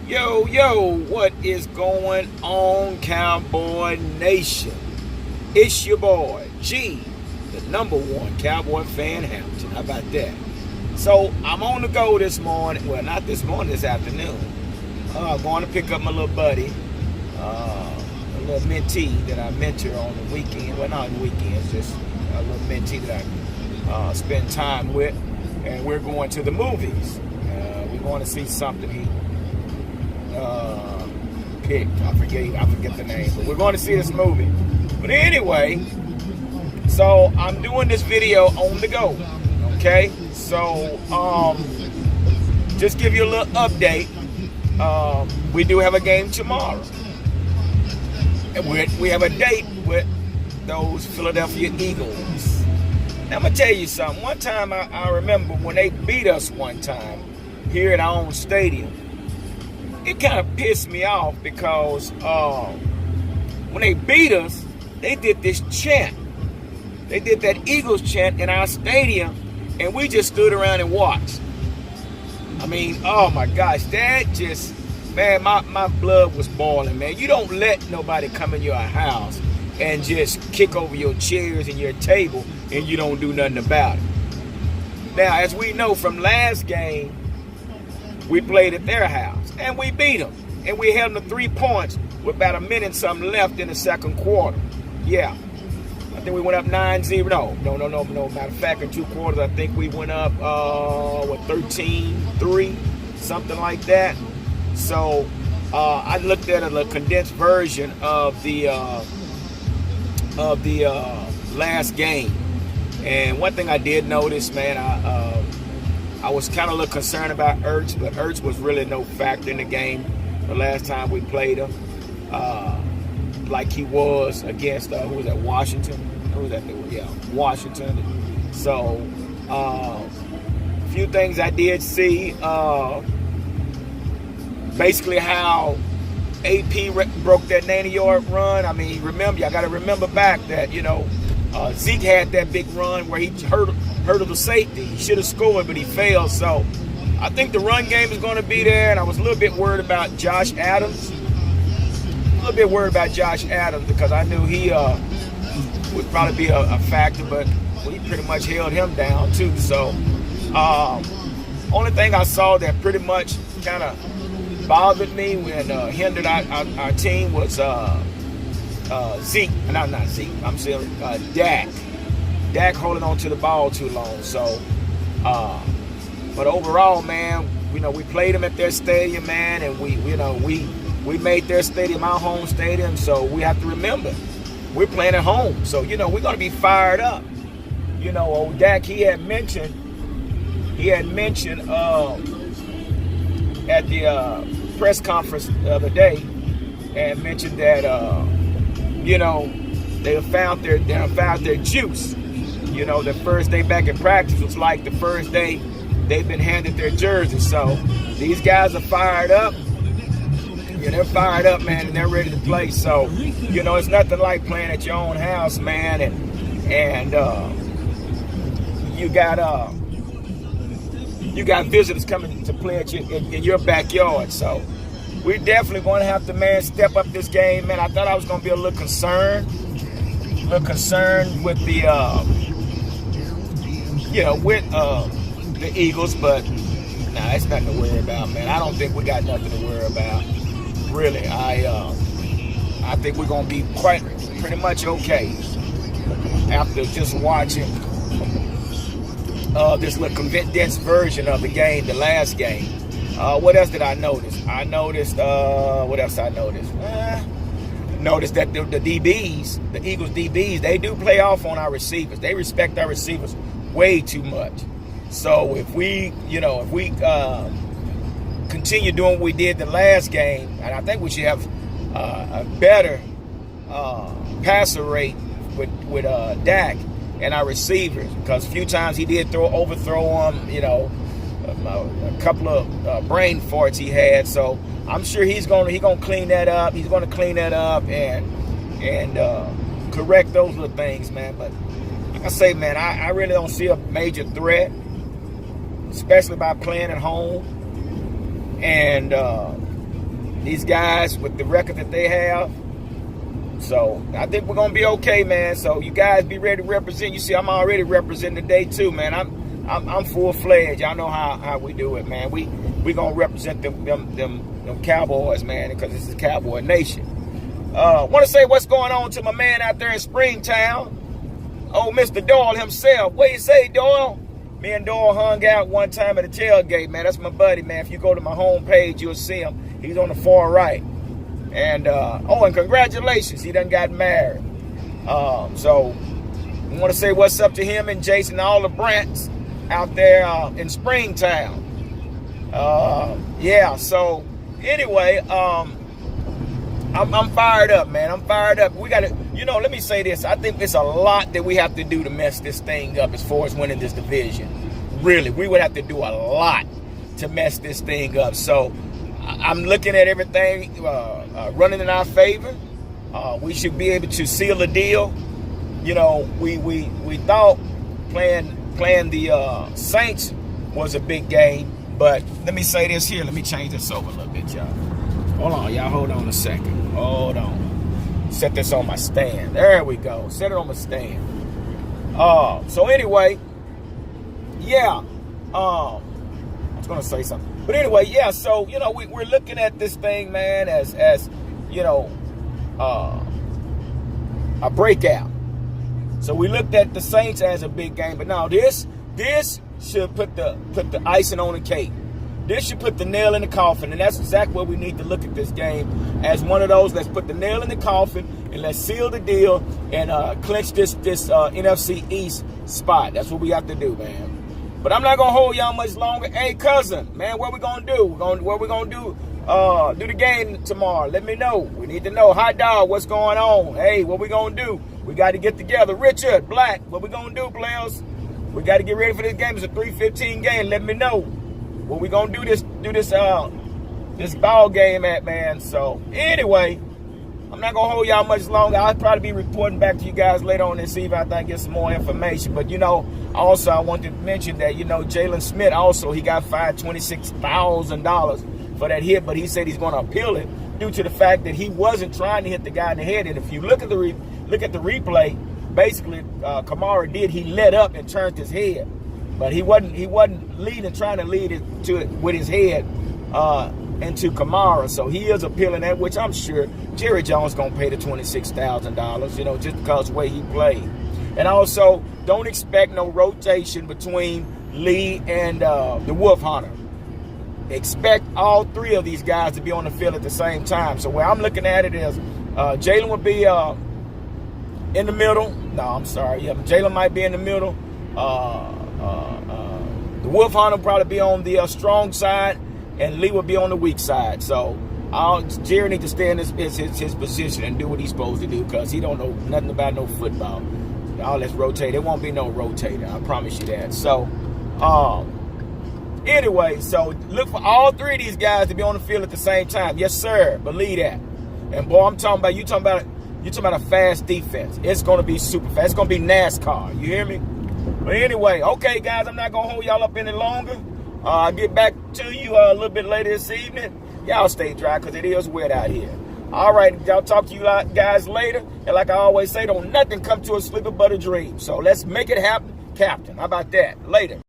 Yo, what is going on, Cowboy Nation? It's your boy, G, the #1 Cowboy fan Hampton. How about that? So, I'm on the go this morning. Well, not this morning, this afternoon. Going to pick up my little buddy, a little mentee that I mentor on the weekend. Well, not on the weekends, just a little mentee that I spend time with. And we're going to the movies. We're going to see something he picked. I forget the name, but we're going to see this movie. But anyway, so I'm doing this video on the go. Okay, so just give you a little update. We do have a game tomorrow, and we have a date with those Philadelphia Eagles. Now I'm gonna tell you something. One time I remember when they beat us one time here at our own stadium. It kind of pissed me off because when they beat us, they did this chant. They did that Eagles chant in our stadium, and we just stood around and watched. I mean, oh my gosh, that just, man, my blood was boiling, man. You don't let nobody come in your house and just kick over your chairs and your table, and you don't do nothing about it. Now, as we know from last game, we played at their house, and we beat them. And we held them to 3 points with about a minute and something left in the second quarter. Yeah. I think we went up 9-0. No. Matter of fact, in 2 quarters, I think we went up, 13-3, something like that. So, I looked at a condensed version of the last game. And one thing I did notice, man, I was kind of a little concerned about Ertz, but Ertz was really no factor in the game the last time we played him, like he was against, who was that, Washington? Who was that? Yeah, Washington. So, a few things I did see, basically how AP broke that 90-yard run. I mean, remember, I got to remember back that, Zeke had that big run where he hurt the safety. He should have scored, but he failed. So I think the run game is going to be there, and I was a little bit worried about Josh Adams. Because I knew he would probably be a factor, but we pretty much held him down too. So only thing I saw that pretty much kind of bothered me when hindered our team was Zeke. Not Zeke. I'm saying Dak. Dak holding on to the ball too long. So, but overall, man, we played them at their stadium, man, and we made their stadium our home stadium. So we have to remember, we're playing at home. So we're gonna be fired up. Old Dak, he had mentioned at the press conference the other day, and mentioned that they found their juice. The first day back in practice was like the first day they've been handed their jersey. So these guys are fired up. They're fired up, man, and they're ready to play. So, it's nothing like playing at your own house, man, and you got visitors coming to play at in your backyard. So we're definitely going to have to, man, step up this game, man. I thought I was going to be a little concerned with the the Eagles, but nah, it's nothing to worry about, man. I don't think we got nothing to worry about. Really, I think we're gonna be pretty much okay after just watching this little condensed version of the game, the last game. What else did I notice? What else I noticed? Noticed that the DBs, the Eagles DBs, they do play off on our receivers. They respect our receivers way too much. So if we continue doing what we did the last game, and I think we should have a better passer rate with Dak and our receivers, because a few times he did overthrow him, a couple of brain farts he had. So I'm sure he's gonna clean that up. He's gonna clean that up and correct those little things, man. But like I say, man, I really don't see a major threat, especially by playing at home. And these guys with the record that they have. So I think we're gonna be okay, man. So you guys be ready to represent. You see, I'm already representing today too, man. I'm full fledged. Y'all know how we do it, man. We gonna represent them Cowboys, man, because this is Cowboy Nation. Want to say what's going on to my man out there in Springtown, old Mr. Doyle himself. What you say, Doyle? Me and Doyle hung out one time at a tailgate, man. That's my buddy, man. If you go to my homepage, you'll see him. He's on the far right. And, and congratulations. He done got married. So I want to say what's up to him and Jason and all the Brants out there in Springtown. Yeah, so anyway, I'm fired up, man. I'm fired up. We got to, let me say this. I think it's a lot that we have to do to mess this thing up as far as winning this division. Really, we would have to do a lot to mess this thing up. So I'm looking at everything running in our favor. We should be able to seal the deal. We thought playing the Saints was a big game, but let me say this here. Let me change this over a little bit, y'all. Hold on, y'all. Hold on a second. Hold on. Set this on my stand. There we go. Set it on my stand. So anyway, yeah. I was gonna say something, but anyway, yeah. So we're looking at this thing, man, as a breakout. So we looked at the Saints as a big game, but now this should put the icing on the cake. This should put the nail in the coffin, and that's exactly what we need to look at this game as one of those. Let's put the nail in the coffin and let's seal the deal and clinch this NFC East spot. That's what we have to do, man. But I'm not gonna hold y'all much longer. Hey, cousin, man, what we gonna do? What we gonna do? Do the game tomorrow. Let me know. We need to know. Hot dog, what's going on? Hey, what we gonna do? We got to get together. Richard, Black, what we gonna do, players? We got to get ready for this game. It's a 3:15 game. Let me know what we gonna do this ball game at, man. So anyway, I'm not gonna hold y'all much longer. I'll probably be reporting back to you guys later on this evening after I get some more information. But also I want to mention that Jaylyn Smith also, he got fined $26,000 for that hit, but he said he's going to appeal it due to the fact that he wasn't trying to hit the guy in the head. And if you look at the replay, basically Kamara did. He let up and turned his head, but he wasn't trying to lead it with his head into Kamara. So he is appealing that, which I'm sure Jerry Jones gonna pay the $26,000, just because of the way he played. And also, don't expect no rotation between Lee and the Wolf Hunter. Expect all three of these guys to be on the field at the same time. So where I'm looking at it is Jaylyn would be in the middle. No, I'm sorry. Yeah, Jaylyn might be in the middle. The Wolf Hunter will probably be on the strong side, and Lee will be on the weak side. So Jerry needs to stay in his position and do what he's supposed to do, because he don't know nothing about no football. Let's rotate. There won't be no rotator. I promise you that. So anyway, so look for all three of these guys to be on the field at the same time. Yes, sir. Believe that. And boy, you're talking about a fast defense. It's going to be super fast. It's going to be NASCAR. You hear me? But anyway, okay, guys, I'm not going to hold y'all up any longer. I'll get back to you a little bit later this evening. Y'all stay dry, because it is wet out here. All right, y'all talk to you guys later. And like I always say, don't nothing come to a sleeper but a dream. So let's make it happen, Captain. How about that? Later.